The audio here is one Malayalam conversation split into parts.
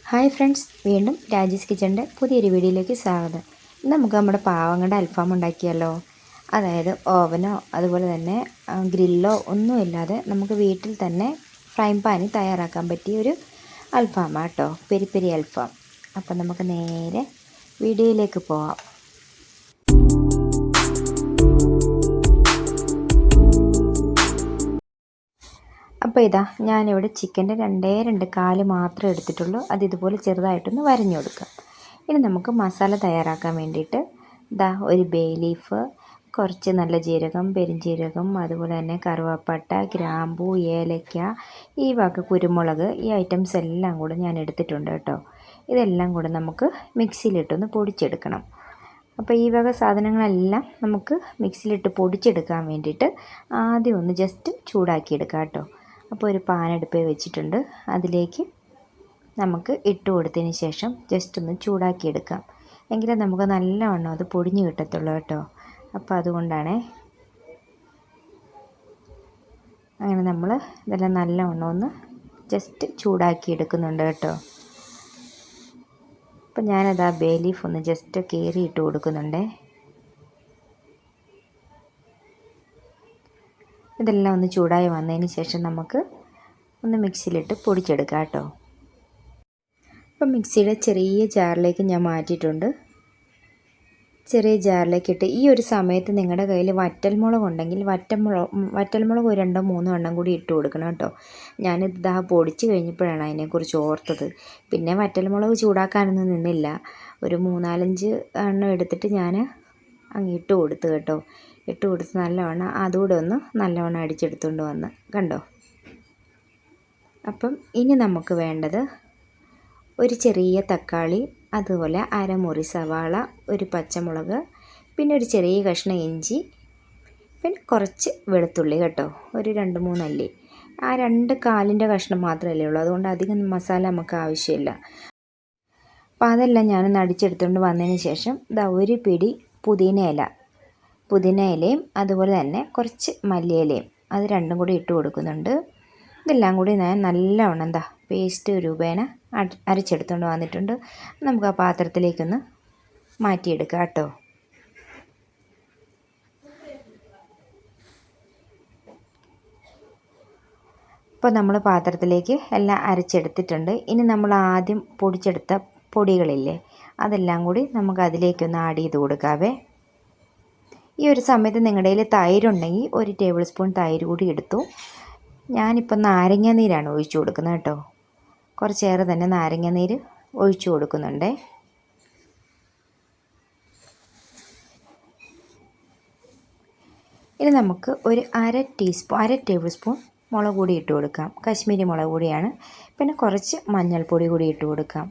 ഹായ് ഫ്രണ്ട്സ്, വീണ്ടും രാജീസ് കിച്ചൻ്റെ പുതിയൊരു വീഡിയോയിലേക്ക് സ്വാഗതം. ഇന്ന് നമുക്ക് നമ്മുടെ പാവങ്ങളുടെ അൽഫാം ഉണ്ടാക്കിയല്ലോ. അതായത് ഓവനോ അതുപോലെ തന്നെ ഗ്രില്ലോ ഒന്നുമില്ലാതെ നമുക്ക് വീട്ടിൽ തന്നെ ഫ്രൈ പാനിൽ തയ്യാറാക്കാൻ പറ്റിയ ഒരു അൽഫാമാണ് കേട്ടോ, പെരി പെരി അൽഫാം. അപ്പം നമുക്ക് നേരെ വീഡിയോയിലേക്ക് പോവാം. അപ്പോൾ ഇതാ ഞാനിവിടെ ചിക്കൻ്റെ രണ്ട് കാല് മാത്രമേ എടുത്തിട്ടുള്ളൂ. അത് ഇതുപോലെ ചെറുതായിട്ടൊന്ന് വരഞ്ഞു കൊടുക്കാം. ഇനി നമുക്ക് മസാല തയ്യാറാക്കാൻ വേണ്ടിയിട്ട് ഇതാ ഒരു ബേ ലീഫ്, കുറച്ച് നല്ല ജീരകം, പെരുംജീരകം, അതുപോലെ തന്നെ കറുവപ്പട്ട, ഗ്രാമ്പൂ, ഏലക്ക, ഈ വക കുരുമുളക്, ഈ ഐറ്റംസ് എല്ലാം കൂടെ ഞാൻ എടുത്തിട്ടുണ്ട് കേട്ടോ. ഇതെല്ലാം കൂടെ നമുക്ക് മിക്സിയിലിട്ടൊന്ന് പൊടിച്ചെടുക്കണം. അപ്പോൾ ഈ വക സാധനങ്ങളെല്ലാം നമുക്ക് മിക്സിയിലിട്ട് പൊടിച്ചെടുക്കാൻ വേണ്ടിയിട്ട് ആദ്യം ഒന്ന് ജസ്റ്റ് ചൂടാക്കിയെടുക്കാം കേട്ടോ. അപ്പോൾ ഒരു പാൻ അടുപ്പിൽ വെച്ചിട്ടുണ്ട്. അതിലേക്ക് നമുക്ക് ഇട്ട് കൊടുത്തതിന് ശേഷം ജസ്റ്റ് ഒന്ന് ചൂടാക്കിയെടുക്കാം. എങ്കിലും നമുക്ക് നല്ലവണ്ണം അത് പൊടിഞ്ഞ് കിട്ടത്തുള്ളൂ കേട്ടോ. അപ്പോൾ അതുകൊണ്ടാണ് അങ്ങനെ നമ്മൾ ഇതെല്ലാം നല്ലവണ്ണം ഒന്ന് ജസ്റ്റ് ചൂടാക്കി എടുക്കുന്നുണ്ട് കേട്ടോ. അപ്പം ഞാനത് ആ ബേ ലീഫ് ഒന്ന് ജസ്റ്റ് കീറി ഇട്ട് കൊടുക്കുന്നുണ്ട്. ഇതെല്ലാം ഒന്ന് ചൂടായി വന്നതിന് ശേഷം നമുക്ക് ഒന്ന് മിക്സിയിലിട്ട് പൊടിച്ചെടുക്കാം കേട്ടോ. അപ്പം മിക്സിയുടെ ചെറിയ ജാറിലേക്ക് ഞാൻ മാറ്റിയിട്ടുണ്ട്. ചെറിയ ജാറിലേക്കിട്ട് ഈ ഒരു സമയത്ത് നിങ്ങളുടെ കയ്യിൽ വറ്റൽമുളക് ഉണ്ടെങ്കിൽ വറ്റൽമുളക് ഒരു 2-3 എണ്ണം കൂടി ഇട്ട് കൊടുക്കണം കേട്ടോ. ഞാനിത് പൊടിച്ച് കഴിഞ്ഞപ്പോഴാണ് അതിനെക്കുറിച്ച് ഓർത്തത്. പിന്നെ വറ്റൽമുളക് ചൂടാക്കാനൊന്നും നിന്നില്ല. ഒരു 3-4 എണ്ണം എടുത്തിട്ട് ഞാൻ അങ്ങ് ഇട്ട് കൊടുത്തു കേട്ടോ. ഇട്ട് കൊടുത്ത് നല്ലവണ്ണം അതുകൂടെ ഒന്ന് നല്ലവണ്ണം അടിച്ചെടുത്തുകൊണ്ട് വന്ന് കണ്ടോ. അപ്പം ഇനി നമുക്ക് വേണ്ടത് ഒരു ചെറിയ തക്കാളി, അതുപോലെ അരമുറി സവാള, ഒരു പച്ചമുളക്, പിന്നെ ഒരു ചെറിയ കഷ്ണം ഇഞ്ചി, പിന്നെ കുറച്ച് വെളുത്തുള്ളി കേട്ടോ, ഒരു 2-3 അല്ലി. ആ 2 കാലിൻ്റെ കഷ്ണം മാത്രമല്ലേ ഉള്ളൂ, അതുകൊണ്ട് അധികം മസാല നമുക്ക് ആവശ്യമില്ല. അപ്പോൾ അതെല്ലാം ഞാനൊന്ന് അടിച്ചെടുത്തുകൊണ്ട് വന്നതിന് ശേഷം ഇതാ ഒരു പിടി പുതിന ഇലയും അതുപോലെ തന്നെ കുറച്ച് മല്ലിയിലയും അത് രണ്ടും കൂടി ഇട്ട് കൊടുക്കുന്നുണ്ട്. ഇതെല്ലാം കൂടി ഞാൻ നല്ലവണ്ണം പേസ്റ്റ് രൂപേണ അരച്ചെടുത്തുകൊണ്ട് വന്നിട്ടുണ്ട്. നമുക്ക് ആ പാത്രത്തിലേക്കൊന്ന് മാറ്റിയെടുക്കാം കേട്ടോ. ഇപ്പോൾ നമ്മൾ പാത്രത്തിലേക്ക് എല്ലാം അരച്ചെടുത്തിട്ടുണ്ട്. ഇനി നമ്മൾ ആദ്യം പൊടിച്ചെടുത്ത പൊടികളില്ലേ, അതെല്ലാം കൂടി നമുക്ക് അതിലേക്കൊന്ന് ആഡ് ചെയ്ത് കൊടുക്കാവേ. ഈ ഒരു സമയത്ത് നിങ്ങളുടെ കയ്യിൽ തൈരുണ്ടെങ്കിൽ 1 ടേബിൾ സ്പൂൺ തൈര് കൂടി എടുത്തു. ഞാനിപ്പോൾ നാരങ്ങ നീരാണ് ഒഴിച്ചു കൊടുക്കുന്നത് കേട്ടോ. കുറച്ചേറെ തന്നെ നാരങ്ങ നീര് ഒഴിച്ചു കൊടുക്കുന്നുണ്ട്. ഇനി നമുക്ക് ഒരു അര ടേബിൾ സ്പൂൺ മുളക് പൊടി ഇട്ട് കൊടുക്കാം. കശ്മീരി മുളക് പൊടിയാണ്. പിന്നെ കുറച്ച് മഞ്ഞൾപ്പൊടി കൂടി ഇട്ട് കൊടുക്കാം.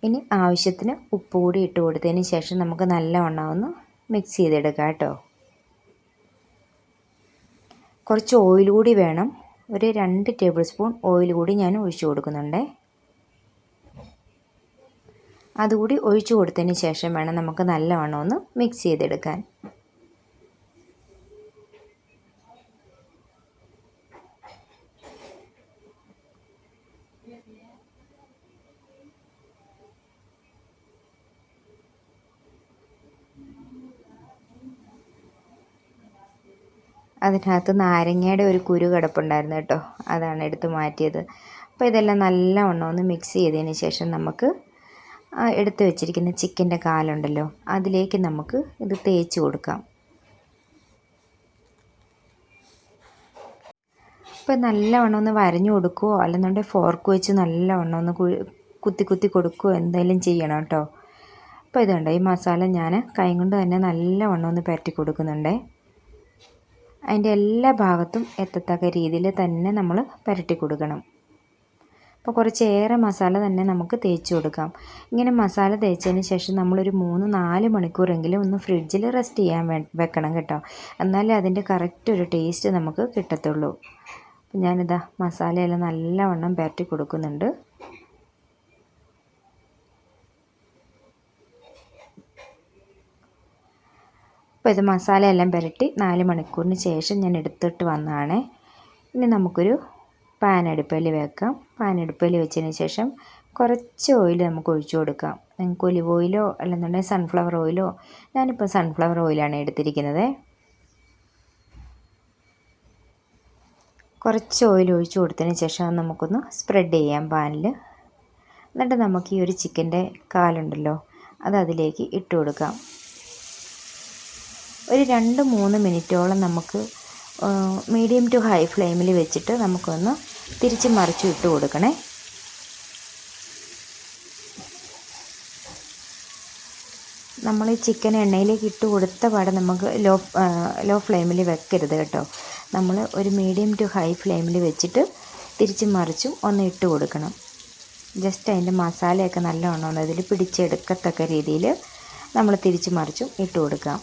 ഇനി ആവശ്യത്തിന് ഉപ്പ് കൂടി ഇട്ട് കൊടുത്തതിന് ശേഷം നമുക്ക് നല്ലവണ്ണം ഒന്ന് മിക്സ് ചെയ്തെടുക്കാം കേട്ടോ. കുറച്ച് ഓയിൽ കൂടി വേണം. ഒരു 2 ടേബിൾ സ്പൂൺ ഓയിൽ കൂടി ഞാൻ ഒഴിച്ചു കൊടുക്കുന്നുണ്ട്. അതുകൂടി ഒഴിച്ചു കൊടുത്തതിന് ശേഷം വേണം നമുക്ക് നല്ലവണ്ണം ഒന്ന് മിക്സ് ചെയ്തെടുക്കാൻ. അതിനകത്ത് നാരങ്ങയുടെ ഒരു കുരു കിടപ്പുണ്ടായിരുന്നു കേട്ടോ, അതാണ് എടുത്ത് മാറ്റിയത്. അപ്പോൾ ഇതെല്ലാം നല്ലവണ്ണം ഒന്ന് മിക്സ് ചെയ്തതിന് ശേഷം നമുക്ക് എടുത്ത് വെച്ചിരിക്കുന്ന ചിക്കൻ്റെ കാലുണ്ടല്ലോ, അതിലേക്ക് നമുക്ക് ഇത് തേച്ച് കൊടുക്കാം. അപ്പോൾ നല്ലവണ്ണം ഒന്ന് വരഞ്ഞു കൊടുക്കുകയോ അല്ലെന്നുണ്ടെങ്കിൽ ഫോർക്ക് വെച്ച് നല്ലവണ്ണം ഒന്ന് കുത്തി കൊടുക്കുകയോ എന്തെങ്കിലും ചെയ്യണം കേട്ടോ. അപ്പോൾ ഇതുണ്ട്, ഈ മസാല ഞാൻ കൈ കൊണ്ട് തന്നെ നല്ലവണ്ണം ഒന്ന് പരട്ടി കൊടുക്കുന്നുണ്ട്. അതിൻ്റെ എല്ലാ ഭാഗത്തും എത്തത്തക്ക രീതിയിൽ തന്നെ നമ്മൾ പുരട്ടി കൊടുക്കണം. അപ്പോൾ കുറച്ചേറെ മസാല തന്നെ നമുക്ക് തേച്ച് കൊടുക്കാം. ഇങ്ങനെ മസാല തേച്ചതിന് ശേഷം നമ്മളൊരു 3-4 മണിക്കൂറെങ്കിലും ഒന്ന് ഫ്രിഡ്ജിൽ റെസ്റ്റ് ചെയ്യാൻ വെക്കണം കേട്ടോ. എന്നാലേ അതിൻ്റെ കറക്റ്റ് ഒരു ടേസ്റ്റ് നമുക്ക് കിട്ടത്തുള്ളൂ. അപ്പോൾ ഞാനിതാ മസാലയെല്ലാം നല്ലവണ്ണം പുരട്ടി കൊടുക്കുന്നുണ്ട്. അപ്പോൾ ഇത് മസാലയെല്ലാം പുരട്ടി 4 മണിക്കൂറിന് ശേഷം ഞാൻ എടുത്തിട്ട് വന്നതാണ്. ഇനി നമുക്കൊരു പാൻ അടുപ്പിൽ വെക്കാം. പാൻ അടുപ്പിൽ വെച്ചതിന് ശേഷം കുറച്ച് ഓയിൽ നമുക്ക് ഒഴിച്ചു കൊടുക്കാം. നിങ്ങൾക്ക് ഒലിവ് ഓയിലോ അല്ലെന്നുണ്ടെങ്കിൽ സൺഫ്ലവർ ഓയിലോ, ഞാനിപ്പോൾ സൺഫ്ലവർ ഓയിലാണ് എടുത്തിരിക്കുന്നത്. കുറച്ച് ഓയിൽ ഒഴിച്ചു കൊടുത്തതിന് ശേഷം നമുക്കൊന്ന് സ്പ്രെഡ് ചെയ്യാം പാനിൽ. എന്നിട്ട് നമുക്ക് ഈ ഒരു ചിക്കൻ്റെ കാലുണ്ടല്ലോ അത് അതിലേക്ക് ഇട്ട് കൊടുക്കാം. ഒരു 2-3 മിനിറ്റോളം നമുക്ക് മീഡിയം ടു ഹൈ ഫ്ലെയിമിൽ വെച്ചിട്ട് നമുക്കൊന്ന് തിരിച്ച് മറിച്ച് ഇട്ട് കൊടുക്കണേ. നമ്മൾ ഈ ചിക്കൻ എണ്ണയിലേക്ക് ഇട്ട് കൊടുത്ത പാടെ നമുക്ക് ലോ ഫ്ലെയിമിൽ വെക്കരുത് കേട്ടോ. നമ്മൾ ഒരു മീഡിയം ടു ഹൈ ഫ്ലെയിമിൽ വെച്ചിട്ട് തിരിച്ച് മറിച്ചും ഒന്ന് ഇട്ട് കൊടുക്കണം. ജസ്റ്റ് അതിൻ്റെ മസാലയൊക്കെ നല്ലവണ്ണം ഒന്ന് അതിൽ പിടിച്ചെടുക്കത്തക്ക രീതിയിൽ നമ്മൾ തിരിച്ച് മറിച്ചും ഇട്ട് കൊടുക്കാം.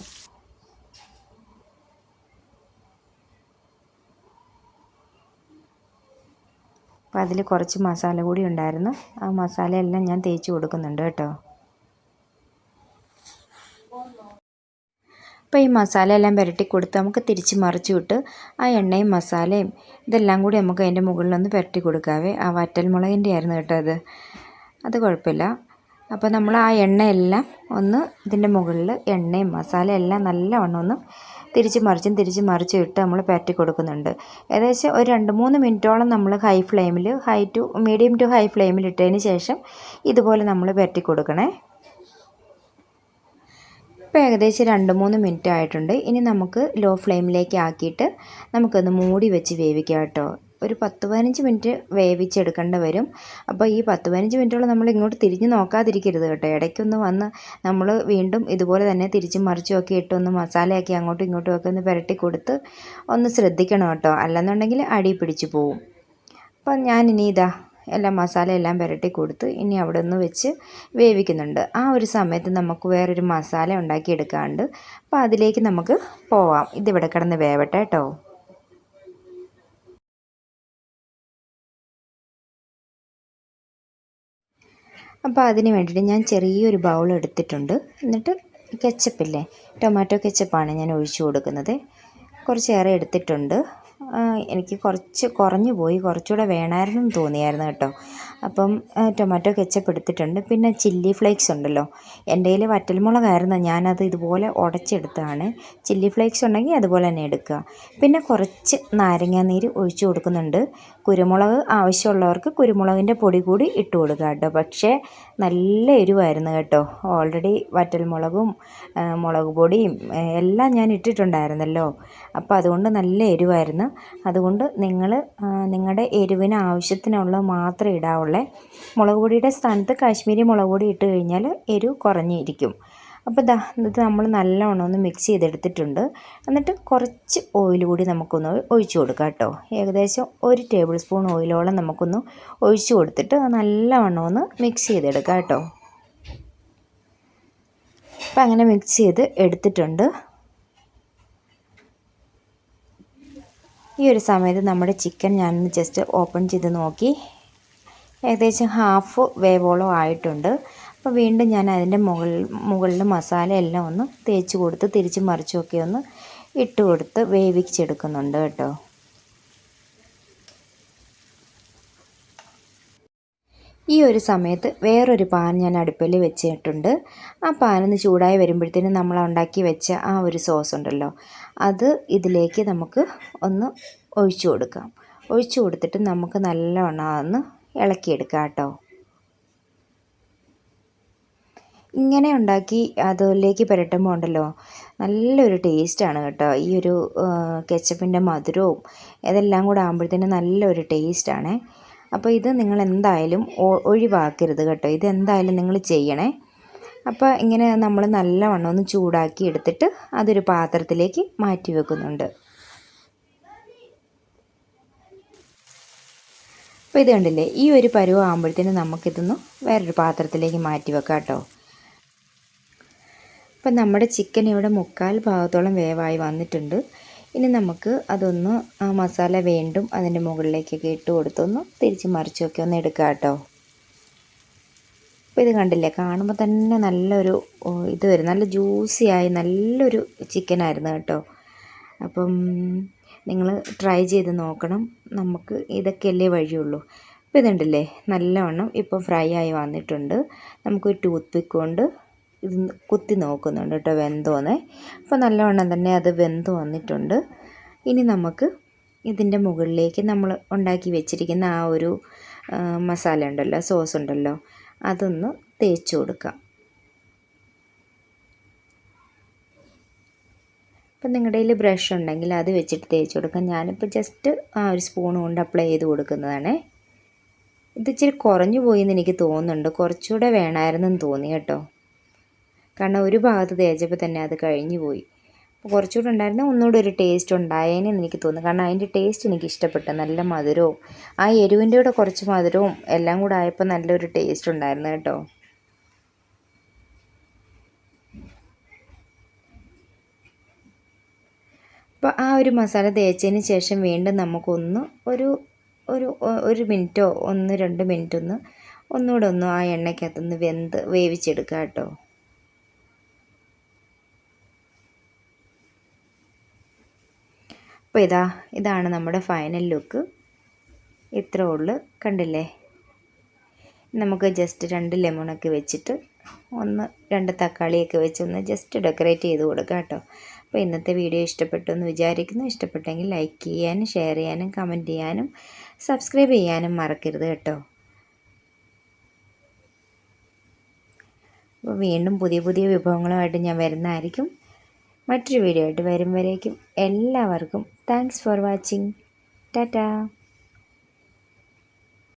അപ്പോൾ അതിൽ കുറച്ച് മസാല കൂടി ഉണ്ടായിരുന്നു. ആ മസാലയെല്ലാം ഞാൻ തേച്ച് കൊടുക്കുന്നുണ്ട് കേട്ടോ. അപ്പോൾ ഈ മസാലയെല്ലാം പുരട്ടി കൊടുത്ത് നമുക്ക് തിരിച്ച് മറിച്ച് വിട്ട് ആ എണ്ണയും മസാലയും ഇതെല്ലാം കൂടി നമുക്ക് അതിൻ്റെ മുകളിലൊന്ന് പുരട്ടി കൊടുക്കാവേ. ആ വറ്റൽമുളകിൻ്റെ ആയിരുന്നു കേട്ടോ അത് കുഴപ്പമില്ല. അപ്പോൾ നമ്മൾ ആ എണ്ണയെല്ലാം ഒന്ന് ഇതിൻ്റെ മുകളിൽ എണ്ണയും മസാലയും എല്ലാം നല്ലവണ്ണം ഒന്ന് തിരിച്ച് മറിച്ചും ഇട്ട് നമ്മൾ പുരട്ടി കൊടുക്കുന്നുണ്ട്. ഏകദേശം ഒരു 2-3 മിനിറ്റോളം നമ്മൾ മീഡിയം ടു ഹൈ ഫ്ലെയിമിൽ ഇട്ടതിന് ശേഷം ഇതുപോലെ നമ്മൾ പുരട്ടി കൊടുക്കണേ. ഇപ്പോൾ ഏകദേശം 2-3 മിനിറ്റ് ആയിട്ടുണ്ട്. ഇനി നമുക്ക് ലോ ഫ്ലെയിമിലേക്ക് ആക്കിയിട്ട് നമുക്കൊന്ന് മൂടി വെച്ച് വേവിക്കാം കേട്ടോ. ഒരു 10-15 മിനിറ്റ് വേവിച്ചെടുക്കേണ്ടി വരും. അപ്പോൾ ഈ 10-15 മിനിറ്റോളം നമ്മൾ ഇങ്ങോട്ട് തിരിഞ്ഞ് നോക്കാതിരിക്കരുത് കേട്ടോ. ഇടയ്ക്കൊന്ന് വന്ന് നമ്മൾ വീണ്ടും ഇതുപോലെ തന്നെ തിരിച്ചും മറിച്ചും ഒക്കെ ഇട്ടൊന്ന് മസാലയൊക്കെ അങ്ങോട്ടും ഇങ്ങോട്ടും ഒക്കെ ഒന്ന് പുരട്ടി കൊടുത്ത് ഒന്ന് ശ്രദ്ധിക്കണം കേട്ടോ. അല്ലെന്നുണ്ടെങ്കിൽ അടി പിടിച്ച് പോവും. അപ്പം ഞാനിനി എല്ലാം മസാലയെല്ലാം പുരട്ടി കൊടുത്ത് ഇനി അവിടെ ഒന്ന് വെച്ച് വേവിക്കുന്നുണ്ട്. ആ ഒരു സമയത്ത് നമുക്ക് വേറൊരു മസാല ഉണ്ടാക്കിയെടുക്കാണ്ട്. അപ്പോൾ അതിലേക്ക് നമുക്ക് പോവാം. ഇതിവിടെ കിടന്ന് വേവട്ടെ കേട്ടോ. അപ്പോൾ അതിന് വേണ്ടിയിട്ട് ഞാൻ ചെറിയൊരു ബൗൾ എടുത്തിട്ടുണ്ട്. എന്നിട്ട് കെച്ചപ്പില്ലേ, ടൊമാറ്റോ കെച്ചപ്പാണ് ഞാൻ ഒഴിച്ചു കൊടുക്കുന്നത്. കുറച്ചേറെ എടുത്തിട്ടുണ്ട്. എനിക്ക് കുറച്ച് കുറഞ്ഞു പോയി, കുറച്ചുകൂടെ വേണമായിരുന്നു എന്ന് തോന്നിയായിരുന്നു കേട്ടോ. അപ്പം ടൊമാറ്റോ കെച്ചപ്പ് എടുത്തിട്ടുണ്ട്. പിന്നെ ചില്ലി ഫ്ലേക്സ് ഉണ്ടല്ലോ, എൻ്റെ കയ്യിൽ വറ്റൽമുളകായിരുന്നു, ഞാനത് ഇതുപോലെ ഉടച്ചെടുത്തതാണ്. ചില്ലി ഫ്ലേക്സ് ഉണ്ടെങ്കിൽ അതുപോലെ തന്നെ എടുക്കുക. പിന്നെ കുറച്ച് നാരങ്ങാനീര് ഒഴിച്ചു കൊടുക്കുന്നുണ്ട്. കുരുമുളക് ആവശ്യമുള്ളവർക്ക് കുരുമുളകിൻ്റെ പൊടി കൂടി ഇട്ട് കൊടുക്കുക കേട്ടോ. പക്ഷേ നല്ല എരിവായിരുന്നു കേട്ടോ. ഓൾറെഡി വറ്റൽമുളകും മുളക് പൊടിയും എല്ലാം ഞാൻ ഇട്ടിട്ടുണ്ടായിരുന്നല്ലോ. അപ്പോൾ അതുകൊണ്ട് നല്ല എരിവായിരുന്നു. അതുകൊണ്ട് നിങ്ങൾ നിങ്ങളുടെ എരിവിന് ആവശ്യത്തിനുള്ള മാത്രമേ ഇടാവുള്ളൂ. മുളക് പൊടിയുടെ സ്ഥാനത്ത് കാശ്മീരി മുളക് പൊടി ഇട്ട് കഴിഞ്ഞാൽ എരിവ് കുറഞ്ഞിരിക്കും. അപ്പോൾ ഇത് നമ്മൾ നല്ലവണ്ണം ഒന്ന് മിക്സ് ചെയ്തെടുത്തിട്ടുണ്ട്. എന്നിട്ട് കുറച്ച് ഓയിൽ കൂടി നമുക്കൊന്ന് ഒഴിച്ചു കൊടുക്കാം കേട്ടോ. ഏകദേശം 1 ടേബിൾ സ്പൂൺ ഓയിലോളം നമുക്കൊന്ന് ഒഴിച്ചു കൊടുത്തിട്ട് നല്ലവണ്ണം ഒന്ന് മിക്സ് ചെയ്തെടുക്കാം കേട്ടോ. അപ്പോൾ അങ്ങനെ മിക്സ് ചെയ്ത് എടുത്തിട്ടുണ്ട്. ഈ ഒരു സമയത്ത് നമ്മുടെ ചിക്കൻ ഞാനൊന്ന് ജസ്റ്റ് ഓപ്പൺ ചെയ്ത് നോക്കി. ഏകദേശം ഹാഫ് വേവോളം ആയിട്ടുണ്ട്. അപ്പോൾ വീണ്ടും ഞാൻ അതിൻ്റെ മുകളിൽ മസാല എല്ലാം ഒന്ന് തേച്ച് കൊടുത്ത് തിരിച്ചും മറിച്ചുമൊക്കെ ഒന്ന് ഇട്ട് കൊടുത്ത് വേവിച്ചെടുക്കുന്നുണ്ട് കേട്ടോ. ഈ ഒരു സമയത്ത് വേറൊരു പാൻ ഞാൻ അടുപ്പിൽ വെച്ചിട്ടുണ്ട്. ആ പാനൊന്ന് ചൂടായി വരുമ്പോഴത്തേനും നമ്മൾ ഉണ്ടാക്കി വെച്ച ആ ഒരു സോസ് ഉണ്ടല്ലോ, അത് ഇതിലേക്ക് നമുക്ക് ഒന്ന് ഒഴിച്ചു കൊടുക്കാം. ഒഴിച്ചു കൊടുത്തിട്ട് നമുക്ക് നല്ലവണ്ണം ഒന്ന് ഇളക്കിയെടുക്കാം കേട്ടോ. ഇങ്ങനെ ഉണ്ടാക്കി അതിലേക്ക് പുരട്ടുമ്പോൾ ഉണ്ടല്ലോ നല്ലൊരു ടേസ്റ്റാണ് കേട്ടോ. ഈ ഒരു കെച്ചപ്പിൻ്റെ മധുരവും ഇതെല്ലാം കൂടെ ആകുമ്പോഴത്തേനും നല്ലൊരു ടേസ്റ്റാണ്. അപ്പോൾ ഇത് നിങ്ങൾ എന്തായാലും ഒഴിവാക്കരുത് കേട്ടോ. ഇതെന്തായാലും നിങ്ങൾ ചെയ്യണേ. അപ്പോൾ ഇങ്ങനെ നമ്മൾ നല്ലവണ്ണം ഒന്ന് ചൂടാക്കി എടുത്തിട്ട് അതൊരു പാത്രത്തിലേക്ക് മാറ്റി വെക്കുന്നുണ്ട്. അപ്പോൾ ഇത് കണ്ടില്ലേ, ഈ ഒരു പരുവം ആകുമ്പോഴത്തേനും നമുക്കിതൊന്ന് വേറൊരു പാത്രത്തിലേക്ക് മാറ്റി വെക്കാം കേട്ടോ. അപ്പം നമ്മുടെ ചിക്കൻ ഇവിടെ 3/4 ഭാഗത്തോളം വേവായി വന്നിട്ടുണ്ട്. ഇനി നമുക്ക് അതൊന്ന് ആ മസാല വീണ്ടും അതിൻ്റെ മുകളിലേക്കൊക്കെ ഇട്ട് കൊടുത്തൊന്ന് തിരിച്ച് മറിച്ചൊക്കെ ഒന്ന് എടുക്കാം കേട്ടോ. അപ്പോൾ ഇത് കണ്ടില്ലേ, കാണുമ്പോൾ തന്നെ നല്ലൊരു വരും, നല്ല ജ്യൂസിയായി നല്ലൊരു ചിക്കനായിരുന്നു കേട്ടോ. അപ്പം നിങ്ങൾ ട്രൈ ചെയ്ത് നോക്കണം. നമുക്ക് ഇതൊക്കെയല്ലേ വഴിയുള്ളൂ. അപ്പോൾ ഇതുണ്ടല്ലേ, നല്ലവണ്ണം ഇപ്പോൾ ഫ്രൈ ആയി വന്നിട്ടുണ്ട്. നമുക്കൊരു ടൂത്ത് പിക്ക് കൊണ്ട് ഇത് കുത്തി നോക്കുന്നുണ്ട് കേട്ടോ വെന്തോന്നേ. അപ്പോൾ നല്ലവണ്ണം തന്നെ അത് വെന്ത് വന്നിട്ടുണ്ട്. ഇനി നമുക്ക് ഇതിൻ്റെ മുകളിലേക്ക് നമ്മൾ ഉണ്ടാക്കി വെച്ചിരിക്കുന്ന ആ ഒരു മസാല ഉണ്ടല്ലോ, സോസ് ഉണ്ടല്ലോ, അതൊന്ന് തേച്ച് കൊടുക്കാം. അപ്പം നിങ്ങളുടെ കയ്യിൽ ബ്രഷ് ഉണ്ടെങ്കിൽ അത് വെച്ചിട്ട് തേച്ച് കൊടുക്കാം. ഞാനിപ്പോൾ ജസ്റ്റ് ആ ഒരു സ്പൂൺ കൊണ്ട് അപ്ലൈ ചെയ്ത് കൊടുക്കുന്നതാണേ. ഇത് ഇച്ചിരി കുറഞ്ഞു പോയി എന്ന് എനിക്ക് തോന്നുന്നുണ്ട്. കുറച്ചുകൂടെ വേണമായിരുന്നെന്ന് തോന്നി കേട്ടോ. കാരണം ഒരു ഭാഗത്ത് തേച്ചപ്പോൾ തന്നെ അത് കഴിഞ്ഞു പോയി. അപ്പോൾ കുറച്ചുകൂടെ ഉണ്ടായിരുന്ന ഒന്നുകൂടെ ഒരു ടേസ്റ്റ് ഉണ്ടായേനെന്ന് എനിക്ക് തോന്നുന്നു. കാരണം അതിൻ്റെ ടേസ്റ്റ് എനിക്ക് ഇഷ്ടപ്പെട്ടു. നല്ല മധുരവും ആ എരിവിൻ്റെ കൂടെ കുറച്ച് മധുരവും എല്ലാം കൂടെ ആയപ്പോൾ നല്ലൊരു ടേസ്റ്റ് ഉണ്ടായിരുന്നു കേട്ടോ. അപ്പോൾ ആ ഒരു മസാല തേച്ചതിന് ശേഷം വീണ്ടും നമുക്കൊന്ന് ഒരു മിനിറ്റോ 1-2 മിനിറ്റ് ഒന്നുകൂടെ ആ എണ്ണയ്ക്കകത്തൊന്ന് വേവിച്ചെടുക്കുക കേട്ടോ. അപ്പോൾ ഇതാണ് നമ്മുടെ ഫൈനൽ ലുക്ക്. ഇത്ര ഉള്ളു, കണ്ടില്ലേ. നമുക്ക് ജസ്റ്റ് 2 ലെമണൊക്കെ വെച്ചിട്ട് 2 തക്കാളിയൊക്കെ വെച്ച് ജസ്റ്റ് ഡെക്കറേറ്റ് ചെയ്ത് കൊടുക്കാം കേട്ടോ. അപ്പോൾ ഇന്നത്തെ വീഡിയോ ഇഷ്ടപ്പെട്ടു എന്ന് വിചാരിക്കുന്നു. ഇഷ്ടപ്പെട്ടെങ്കിൽ ലൈക്ക് ചെയ്യാനും ഷെയർ ചെയ്യാനും കമൻറ്റ് ചെയ്യാനും സബ്സ്ക്രൈബ് ചെയ്യാനും മറക്കരുത് കേട്ടോ. അപ്പോൾ വീണ്ടും പുതിയ പുതിയ വിഭവങ്ങളുമായിട്ട് ഞാൻ വരുന്നതായിരിക്കും. മറ്റൊരു വീഡിയോ ആയിട്ട് വരും വരേക്കും എല്ലാവർക്കും താങ്ക്സ് ഫോർ വാച്ചിങ്. ടാറ്റാ.